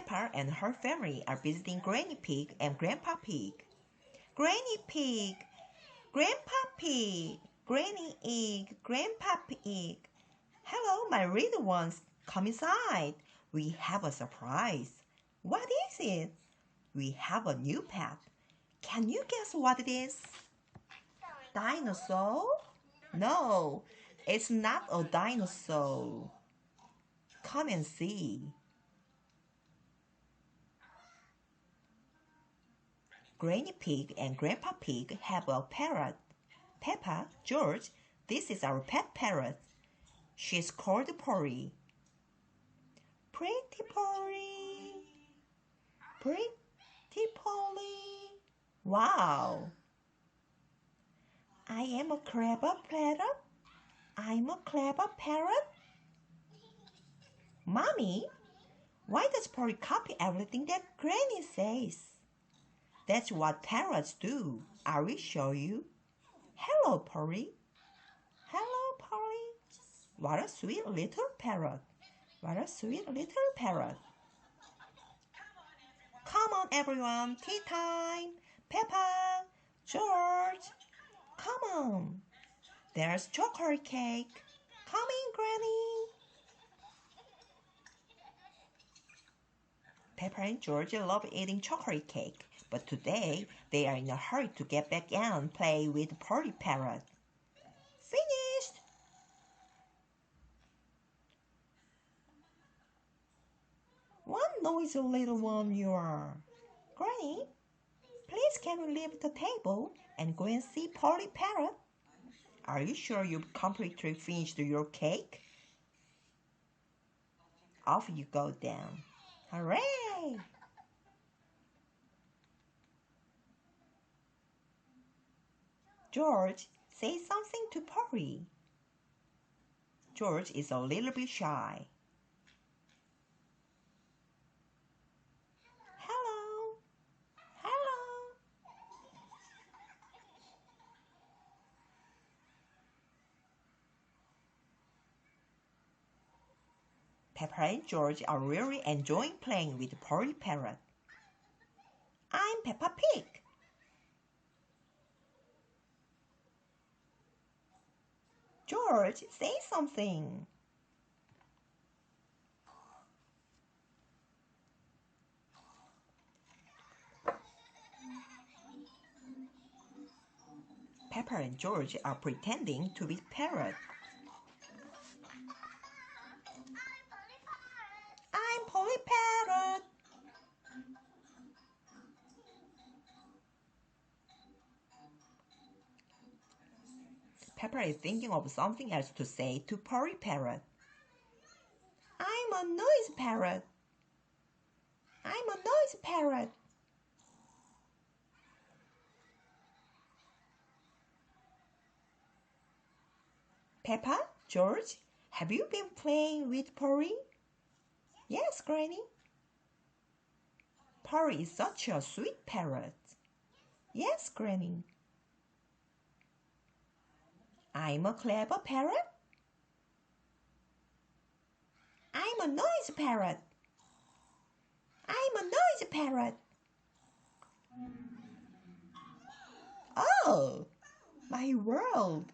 Peppa and her family are visiting Granny Pig and Grandpa Pig. Granny Pig, Grandpa Pig, Granny Pig, Grandpa Pig. Hello, my little ones. Come inside. We have a surprise. What is it? We have a new pet. Can you guess what it is? Dinosaur? No, it's not a dinosaur. Come and see. Granny Pig and Grandpa Pig have a parrot. Peppa, George, this is our pet parrot. She's called Polly. Pretty Polly. Pretty Polly. Wow. I am a clever parrot. I'm a clever parrot. Mommy, why does Polly copy everything that Granny says? That's what parrots do. I will show you. Hello, Polly. Hello, Polly. What a sweet little parrot. What a sweet little parrot. Come on, everyone. Tea time. Peppa, George. Come on. There's chocolate cake. Come in, Granny. Peppa and George love eating chocolate cake, but today they are in a hurry to get back and play with Polly Parrot. Finished! What noisy little one you are. Granny, please can we leave the table and go and see Polly Parrot? Are you sure you've completely finished your cake? Off you go then. Hooray! George, say something to Polly. George is a little bit shy. Hello. Hello. Peppa and George are really enjoying playing with Polly Parrot. I'm Peppa Pig. George, say something. Peppa and George are pretending to be parrots. I'm Polly Parrot. Peppa is thinking of something else to say to Polly Parrot. I'm a noise parrot. I'm a noise parrot. Peppa, George, have you been playing with Polly? Yes, Granny. Polly is such a sweet parrot. Yes, Granny. I'm a clever parrot. I'm a noisy parrot. I'm a noisy parrot. Oh, my world.